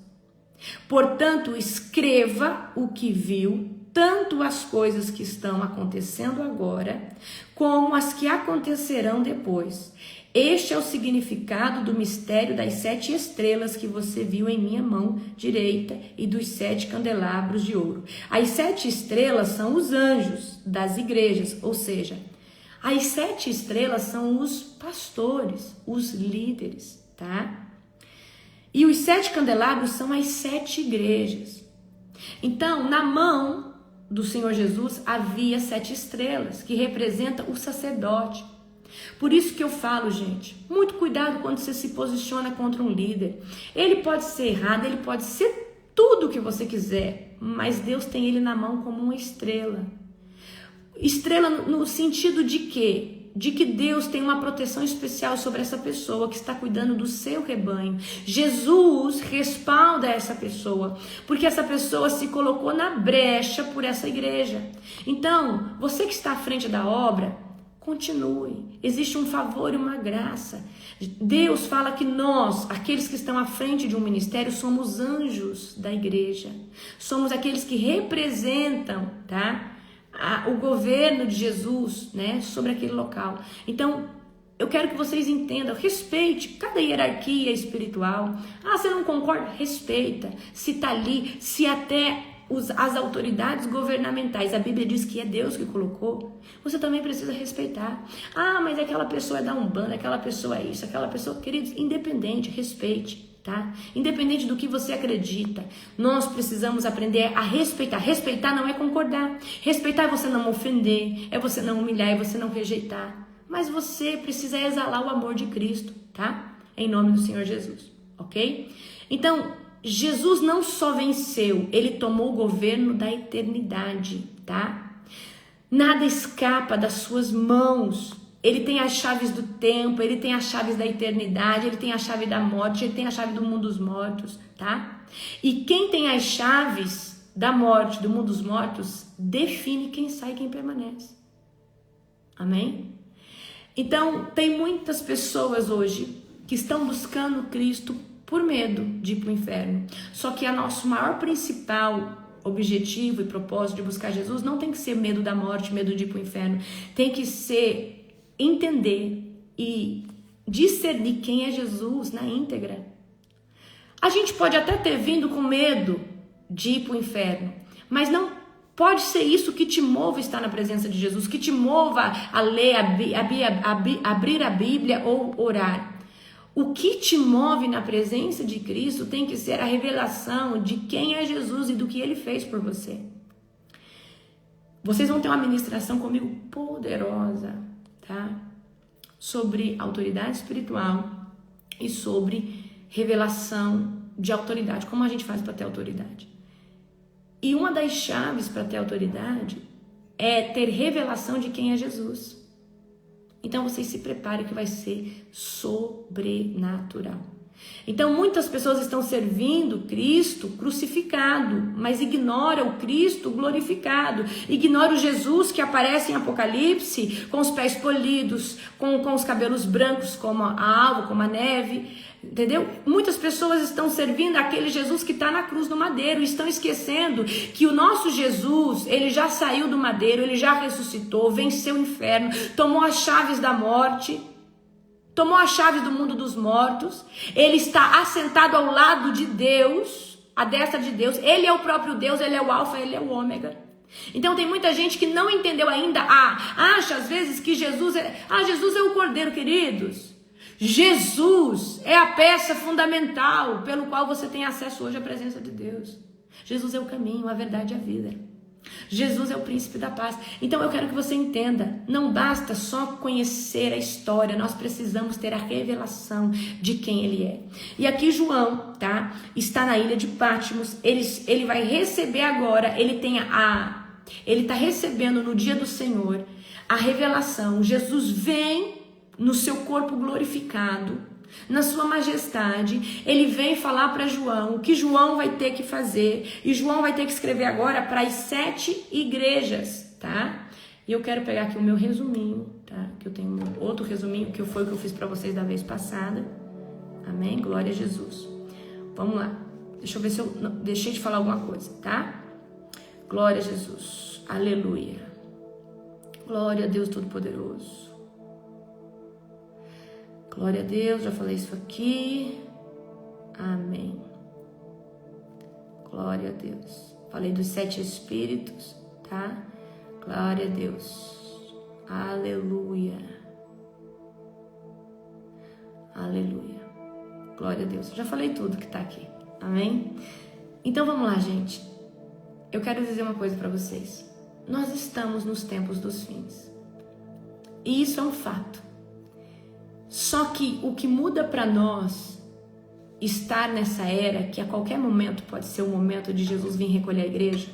Portanto, escreva o que viu, tanto as coisas que estão acontecendo agora, como as que acontecerão depois. Este é o significado do mistério das 7 estrelas que você viu em minha mão direita e dos 7 candelabros de ouro. As 7 estrelas são os anjos das igrejas, ou seja, as 7 estrelas são os pastores, os líderes, tá? E os 7 candelabros são as 7 igrejas. Então, na mão do Senhor Jesus havia 7 estrelas, que representam o sacerdote. Por isso que eu falo, gente, muito cuidado quando você se posiciona contra um líder. Ele pode ser errado, ele pode ser tudo o que você quiser, mas Deus tem ele na mão como uma estrela. Estrela no sentido de quê? De que Deus tem uma proteção especial sobre essa pessoa que está cuidando do seu rebanho. Jesus respalda essa pessoa, porque essa pessoa se colocou na brecha por essa igreja. Então, você que está à frente da obra, continue. Existe um favor e uma graça. Deus fala que nós, aqueles que estão à frente de um ministério, somos anjos da igreja. Somos aqueles que representam, tá? O governo de Jesus, né, sobre aquele local. Então, eu quero que vocês entendam, respeite cada hierarquia espiritual. Ah, você não concorda? Respeita. Se tá ali, se até as autoridades governamentais, a Bíblia diz que é Deus que colocou, você também precisa respeitar. Ah, mas aquela pessoa é da Umbanda, aquela pessoa é isso, aquela pessoa, queridos, independente, respeite. Tá? Independente do que você acredita, nós precisamos aprender a respeitar. Respeitar não é concordar. Respeitar é você não ofender, é você não humilhar, é você não rejeitar. Mas você precisa exalar o amor de Cristo, tá? Em nome do Senhor Jesus, ok? Então, Jesus não só venceu, ele tomou o governo da eternidade, tá? Nada escapa das suas mãos. Ele tem as chaves do tempo, ele tem as chaves da eternidade, ele tem a chave da morte, ele tem a chave do mundo dos mortos, tá? E quem tem as chaves da morte, do mundo dos mortos, define quem sai e quem permanece. Amém? Então, tem muitas pessoas hoje que estão buscando Cristo por medo de ir para o inferno. Só que nosso maior principal objetivo e propósito de buscar Jesus não tem que ser medo da morte, medo de ir para o inferno. Tem que ser entender e discernir quem é Jesus na íntegra. A gente pode até ter vindo com medo de ir para o inferno, mas não pode ser isso que te mova a estar na presença de Jesus, que te mova a ler, abrir a Bíblia ou orar. O que te move na presença de Cristo tem que ser a revelação de quem é Jesus e do que Ele fez por você. Vocês vão ter uma ministração comigo poderosa, tá? Sobre autoridade espiritual e sobre revelação de autoridade. Como a gente faz para ter autoridade? E uma das chaves para ter autoridade é ter revelação de quem é Jesus. Então vocês se preparem que vai ser sobrenatural. Então muitas pessoas estão servindo Cristo crucificado, mas ignoram o Cristo glorificado, ignoram o Jesus que aparece em Apocalipse com os pés polidos, com os cabelos brancos como a alva, como a neve, entendeu? Muitas pessoas estão servindo aquele Jesus que está na cruz do madeiro e estão esquecendo que o nosso Jesus, ele já saiu do madeiro, ele já ressuscitou, venceu o inferno, tomou as chaves da morte, tomou a chave do mundo dos mortos, ele está assentado ao lado de Deus, à destra de Deus, ele é o próprio Deus, ele é o alfa, ele é o ômega. Então tem muita gente que não entendeu ainda, acha às vezes que Jesus é o cordeiro, queridos. Jesus é a peça fundamental pelo qual você tem acesso hoje à presença de Deus. Jesus é o caminho, a verdade e a vida. Jesus é o príncipe da paz. Então eu quero que você entenda, não basta só conhecer a história, nós precisamos ter a revelação de quem ele é. E aqui João, tá? Está na ilha de Patmos, ele vai receber agora, ele está recebendo no dia do Senhor a revelação. Jesus vem no seu corpo glorificado, na sua majestade, ele vem falar para João o que João vai ter que fazer. E João vai ter que escrever agora para as 7 igrejas, tá? E eu quero pegar aqui o meu resuminho, tá? Que eu tenho outro resuminho, que foi o que eu fiz para vocês da vez passada. Amém? Glória a Jesus. Vamos lá. Deixa eu ver se eu deixei de falar alguma coisa, tá? Glória a Jesus. Aleluia. Glória a Deus Todo-Poderoso. Glória a Deus, já falei isso aqui. Amém. Glória a Deus. Falei dos 7 espíritos, tá? Glória a Deus. Aleluia. Aleluia. Glória a Deus. Já falei tudo que tá aqui. Amém? Então vamos lá, gente. Eu quero dizer uma coisa para vocês. Nós estamos nos tempos dos fins. E isso é um fato. Só que o que muda para nós estar nessa era, que a qualquer momento pode ser o momento de Jesus vir recolher a igreja,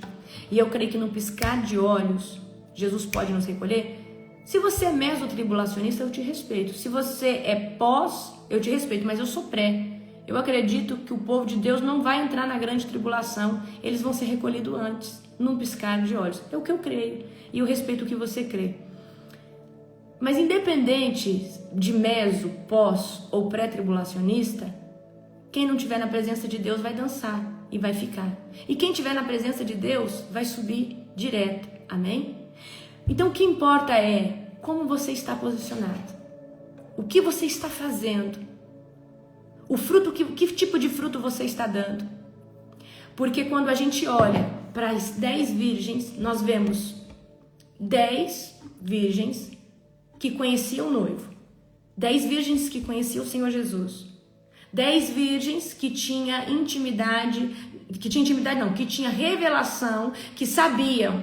e eu creio que no piscar de olhos, Jesus pode nos recolher. Se você é meso-tribulacionista, eu te respeito. Se você é pós, eu te respeito, mas eu sou pré. Eu acredito que o povo de Deus não vai entrar na grande tribulação, eles vão ser recolhidos antes, num piscar de olhos. É o que eu creio, e eu respeito o que você crê. Mas independente de meso, pós ou pré-tribulacionista, quem não estiver na presença de Deus vai dançar e vai ficar. E quem estiver na presença de Deus vai subir direto. Amém? Então o que importa é como você está posicionado. O que você está fazendo. O fruto, que tipo de fruto você está dando. Porque quando a gente olha para as 10 virgens, nós vemos 10 virgens que conheciam o noivo. 10 virgens que conheciam o Senhor Jesus. 10 virgens que tinha intimidade, que tinha revelação, que sabiam.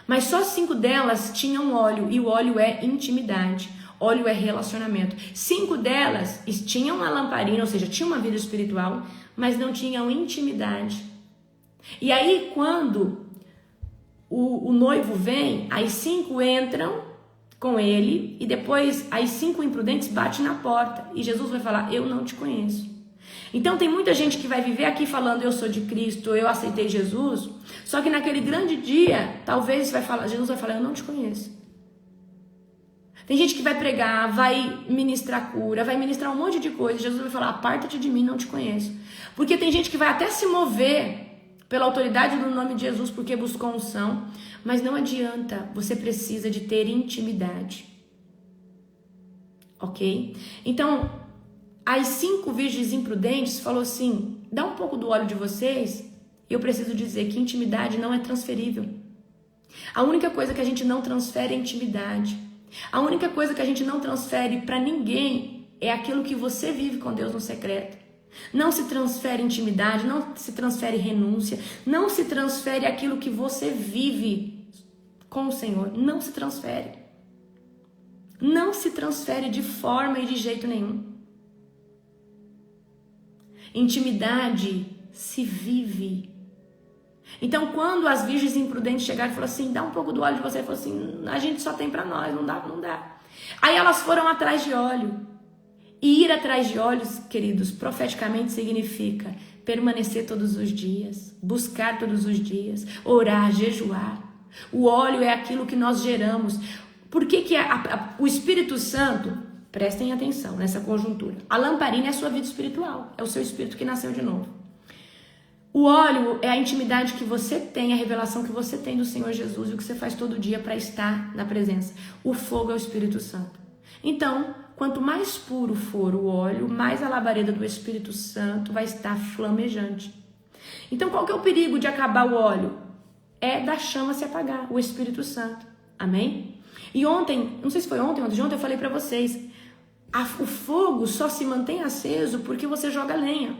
Mas só 5 delas tinham óleo, e o óleo é intimidade. Óleo é relacionamento. 5 delas tinham uma lamparina, ou seja, tinham uma vida espiritual, mas não tinham intimidade. E aí, quando o noivo vem, as 5 entram com ele, e depois as 5 imprudentes batem na porta, e Jesus vai falar, eu não te conheço. Então tem muita gente que vai viver aqui falando, eu sou de Cristo, eu aceitei Jesus, só que naquele grande dia, talvez Jesus vai falar, eu não te conheço. Tem gente que vai pregar, vai ministrar cura, vai ministrar um monte de coisa, Jesus vai falar, aparta-te de mim, não te conheço. Porque tem gente que vai até se mover pela autoridade do nome de Jesus, porque buscou unção, mas não adianta, você precisa de ter intimidade. Ok? Então, as 5 virgens imprudentes falou assim, dá um pouco do óleo de vocês, e eu preciso dizer que intimidade não é transferível. A única coisa que a gente não transfere é intimidade. A única coisa que a gente não transfere para ninguém é aquilo que você vive com Deus no secreto. Não se transfere intimidade, não se transfere renúncia, não se transfere aquilo que você vive com o Senhor. Não se transfere. Não se transfere de forma e de jeito nenhum. Intimidade se vive. Então, quando as virgens imprudentes chegaram e falaram assim, dá um pouco do óleo de você, ele falou assim, a gente só tem para nós, não dá. Aí elas foram atrás de óleo. E ir atrás de olhos, queridos, profeticamente significa permanecer todos os dias, buscar todos os dias, orar, jejuar. O óleo é aquilo que nós geramos. Por que o Espírito Santo, prestem atenção nessa conjuntura, a lamparina é a sua vida espiritual, é o seu espírito que nasceu de novo. O óleo é a intimidade que você tem, a revelação que você tem do Senhor Jesus e o que você faz todo dia para estar na presença. O fogo é o Espírito Santo. Então, quanto mais puro for o óleo, mais a labareda do Espírito Santo vai estar flamejante. Então, qual que é o perigo de acabar o óleo? É da chama se apagar, o Espírito Santo. Amém? E ontem, não sei se foi ontem eu falei para vocês, o fogo só se mantém aceso porque você joga lenha.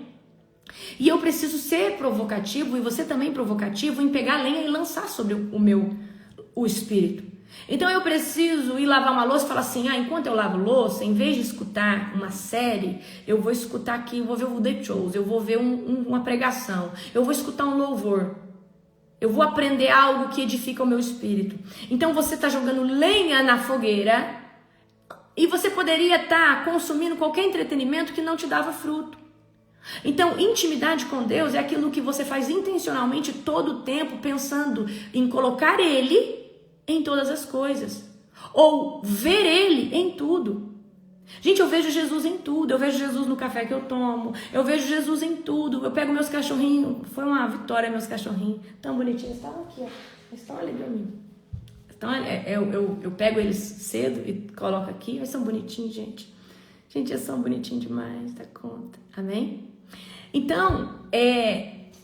E eu preciso ser provocativo, e você também provocativo, em pegar a lenha e lançar sobre o Espírito. Então eu preciso ir lavar uma louça e falar assim, enquanto eu lavo louça, em vez de escutar uma série, eu vou escutar aqui, eu vou ver o The Chose, eu vou ver uma pregação, eu vou escutar um louvor, eu vou aprender algo que edifica o meu espírito. Então você está jogando lenha na fogueira, e você poderia estar consumindo qualquer entretenimento que não te dava fruto. Então, intimidade com Deus é aquilo que você faz intencionalmente todo o tempo, pensando em colocar Ele em todas as coisas, ou ver Ele em tudo. Gente, eu vejo Jesus em tudo. Eu vejo Jesus no café que eu tomo, eu vejo Jesus em tudo. Eu pego meus cachorrinhos, foi uma vitória meus cachorrinhos, tão bonitinhos, estavam aqui, ó. Eles estão ali pra mim. Então, eu pego eles cedo e coloco aqui, eles são bonitinhos, gente. Gente, eles são bonitinhos demais, dá conta. Amém? Então,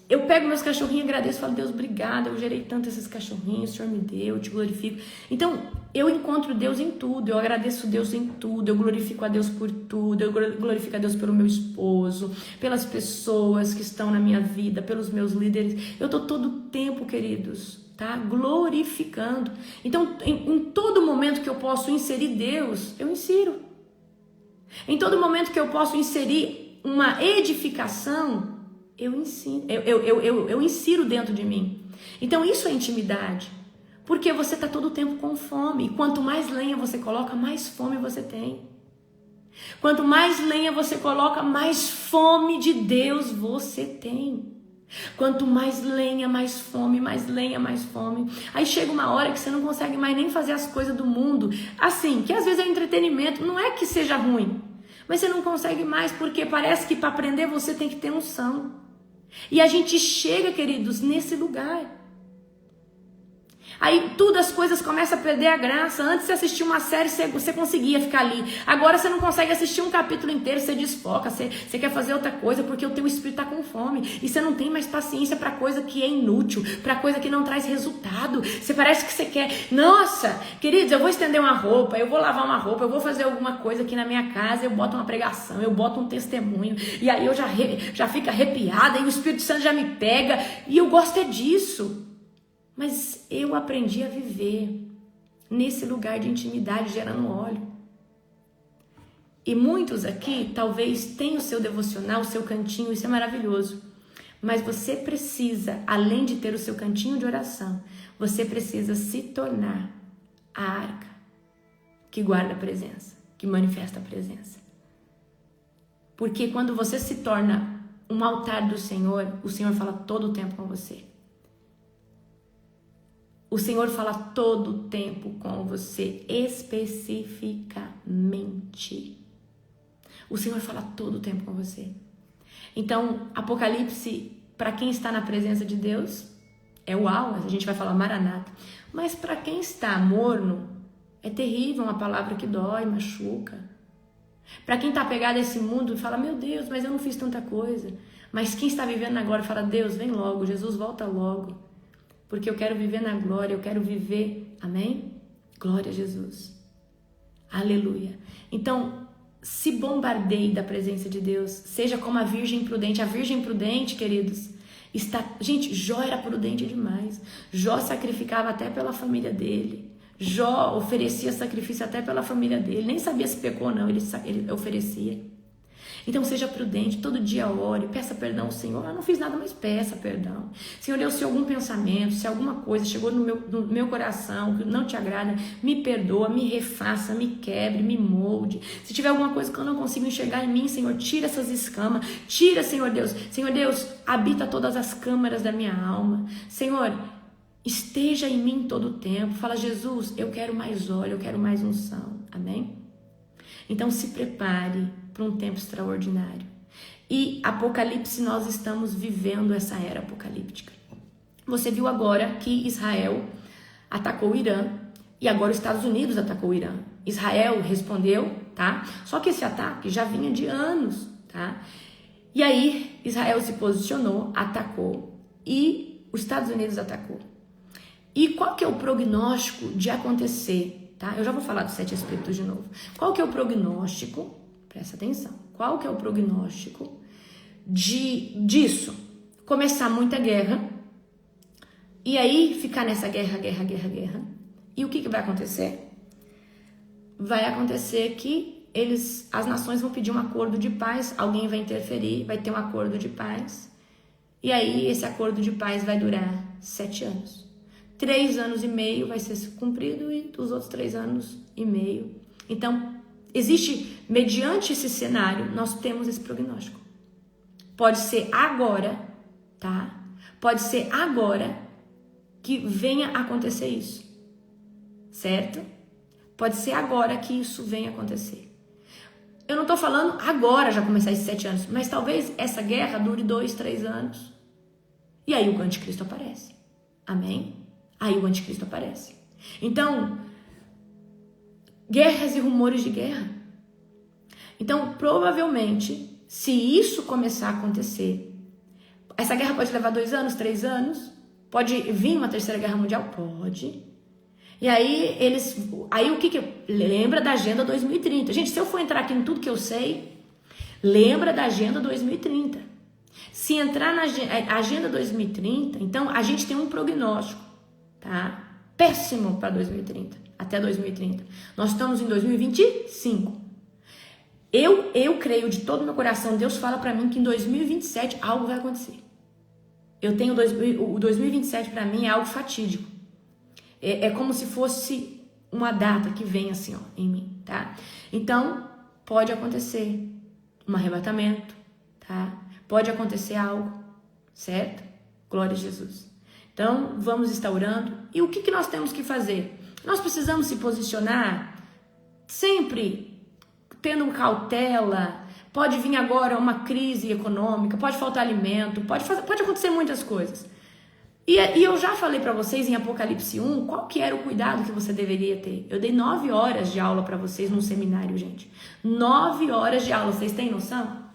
eu pego meus cachorrinhos, agradeço, falo, Deus, obrigado, eu gerei tanto esses cachorrinhos, o Senhor me deu, eu te glorifico. Então, eu encontro Deus em tudo, eu agradeço Deus em tudo, eu glorifico a Deus por tudo, eu glorifico a Deus pelo meu esposo, pelas pessoas que estão na minha vida, pelos meus líderes. Eu tô todo o tempo, queridos, tá? Glorificando. Então, em todo momento que eu posso inserir Deus, eu insiro. Em todo momento que eu posso inserir uma edificação, eu insiro dentro de mim. Então isso é intimidade, porque você está todo o tempo com fome, e quanto mais lenha você coloca, mais fome você tem. Quanto mais lenha você coloca, mais fome de Deus você tem. Quanto mais lenha, mais fome, mais lenha, mais fome. Aí chega uma hora que você não consegue mais nem fazer as coisas do mundo, assim, que às vezes é entretenimento, não é que seja ruim, mas você não consegue mais, porque parece que para aprender você tem que ter unção. E a gente chega, queridos, nesse lugar. Aí tudo, as coisas começam a perder a graça. Antes você assistia uma série, você conseguia ficar ali. Agora você não consegue assistir um capítulo inteiro, você desfoca, você quer fazer outra coisa, porque o teu espírito está com fome. E você não tem mais paciência para coisa que é inútil, para coisa que não traz resultado. Você parece que você quer, nossa, queridos, eu vou estender uma roupa, eu vou lavar uma roupa, eu vou fazer alguma coisa aqui na minha casa, eu boto uma pregação, eu boto um testemunho, e aí eu já fico arrepiada, e o Espírito Santo já me pega, e eu gosto disso. Mas eu aprendi a viver nesse lugar de intimidade, gerando óleo. E muitos aqui talvez tenham o seu devocional, o seu cantinho, isso é maravilhoso. Mas você precisa, além de ter o seu cantinho de oração, você precisa se tornar a arca que guarda a presença, que manifesta a presença. Porque quando você se torna um altar do Senhor, o Senhor fala todo o tempo com você. O Senhor fala todo o tempo com você, especificamente. O Senhor fala todo o tempo com você. Então, Apocalipse, para quem está na presença de Deus, é uau, a gente vai falar Maranata. Mas para quem está morno, é terrível, uma palavra que dói, machuca. Para quem está apegado a esse mundo, fala, meu Deus, mas eu não fiz tanta coisa. Mas quem está vivendo agora, fala, Deus, vem logo, Jesus volta logo. Porque eu quero viver na glória, eu quero viver, amém? Glória a Jesus. Aleluia. Então, se bombardeie da presença de Deus, seja como a virgem prudente. A virgem prudente, queridos, gente, Jó era prudente demais. Jó sacrificava até pela família dele. Jó oferecia sacrifício até pela família dele. Nem sabia se pecou ou não, ele oferecia. Então seja prudente, todo dia ore, peça perdão ao Senhor. Eu não fiz nada, mas peça perdão. Senhor, se algum pensamento, se alguma coisa chegou no meu coração que não te agrada, me perdoa, me refaça, me quebre, me molde. Se tiver alguma coisa que eu não consigo enxergar em mim, Senhor, tira essas escamas, tira, Senhor Deus. Senhor Deus, habita todas as câmaras da minha alma. Senhor, esteja em mim todo o tempo. Fala, Jesus, eu quero mais óleo, eu quero mais unção. Amém? Então se prepare para um tempo extraordinário. E Apocalipse, nós estamos vivendo essa era apocalíptica. Você viu agora que Israel atacou o Irã e agora os Estados Unidos atacou o Irã. Israel respondeu, tá? Só que esse ataque já vinha de anos, tá? E aí Israel se posicionou, atacou e os Estados Unidos atacou. E qual que é o prognóstico de acontecer, tá? Eu já vou falar dos 7 espíritos de novo. Qual que é o prognóstico? Presta atenção. Qual que é o prognóstico disso? Começar muita guerra e aí ficar nessa guerra. E o que vai acontecer? Vai acontecer que as nações vão pedir um acordo de paz, alguém vai interferir, vai ter um acordo de paz. E aí esse acordo de paz vai durar 7 anos. 3 anos e meio vai ser cumprido e os outros 3 anos e meio. Então, existe, mediante esse cenário, nós temos esse prognóstico. Pode ser agora, tá? Pode ser agora que venha acontecer isso, certo? Pode ser agora que isso venha acontecer. Eu não tô falando agora já começar esses 7 anos, mas talvez essa guerra dure 2, 3 anos. E aí o anticristo aparece. Amém? Aí o anticristo aparece. Então, guerras e rumores de guerra. Então, provavelmente, se isso começar a acontecer, essa guerra pode levar 2 anos, 3 anos, pode vir uma terceira guerra mundial? Pode. E aí, aí o que lembra da Agenda 2030. Gente, se eu for entrar aqui em tudo que eu sei, lembra da Agenda 2030. Se entrar na Agenda 2030, então a gente tem um prognóstico, tá? Péssimo para 2030, até 2030. Nós estamos em 2025. Eu creio de todo o meu coração, Deus fala para mim que em 2027 algo vai acontecer. O 2027 para mim é algo fatídico. É como se fosse uma data que vem assim, ó, em mim, tá? Então, pode acontecer um arrebatamento, tá? Pode acontecer algo, certo? Glória a Jesus. Então, vamos estar orando. E o que nós temos que fazer? Nós precisamos se posicionar sempre tendo cautela. Pode vir agora uma crise econômica, pode faltar alimento, pode acontecer muitas coisas. E eu já falei para vocês em Apocalipse 1, qual que era o cuidado que você deveria ter. Eu dei 9 horas de aula para vocês num seminário, gente. 9 horas de aula, vocês têm noção?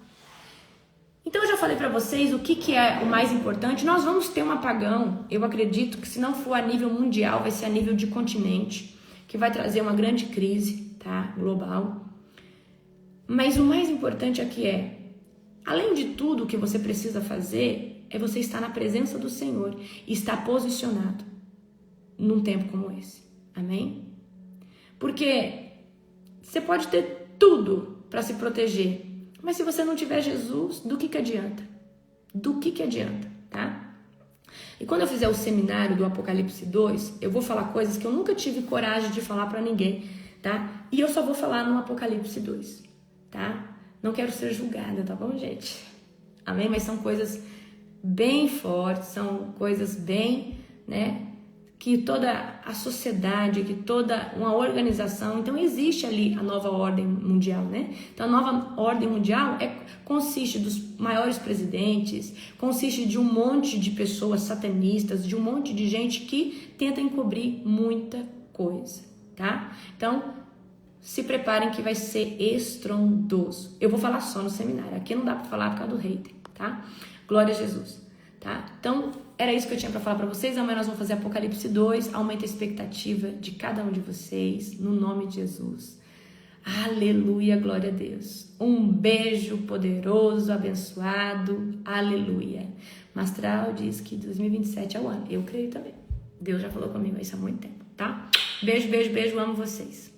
Então eu já falei para vocês o que é o mais importante. Nós vamos ter um apagão. Eu acredito que se não for a nível mundial, vai ser a nível de continente, que vai trazer uma grande crise, tá? Global. Mas o mais importante aqui além de tudo, o que você precisa fazer é você estar na presença do Senhor e estar posicionado num tempo como esse. Amém? Porque você pode ter tudo para se proteger, mas se você não tiver Jesus, do que adianta? Do que adianta, tá? E quando eu fizer o seminário do Apocalipse 2, eu vou falar coisas que eu nunca tive coragem de falar para ninguém, tá? E eu só vou falar no Apocalipse 2, tá? Não quero ser julgada, tá bom, gente? Amém? Mas são coisas bem fortes, são coisas bem, né? Que toda a sociedade, que toda uma organização, então existe ali a nova ordem mundial, né? Então a nova ordem mundial consiste dos maiores presidentes, consiste de um monte de pessoas satanistas, de um monte de gente que tenta encobrir muita coisa, tá? Então, se preparem que vai ser estrondoso. Eu vou falar só no seminário, aqui não dá pra falar por causa do hater, tá? Glória a Jesus, tá? Então, era isso que eu tinha pra falar pra vocês. Amanhã nós vamos fazer Apocalipse 2. Aumenta a expectativa de cada um de vocês, no nome de Jesus. Aleluia, glória a Deus. Um beijo poderoso, abençoado. Aleluia. Mastral diz que 2027 é o ano. Eu creio também. Deus já falou comigo isso há muito tempo, tá? Beijo, beijo, beijo. Amo vocês.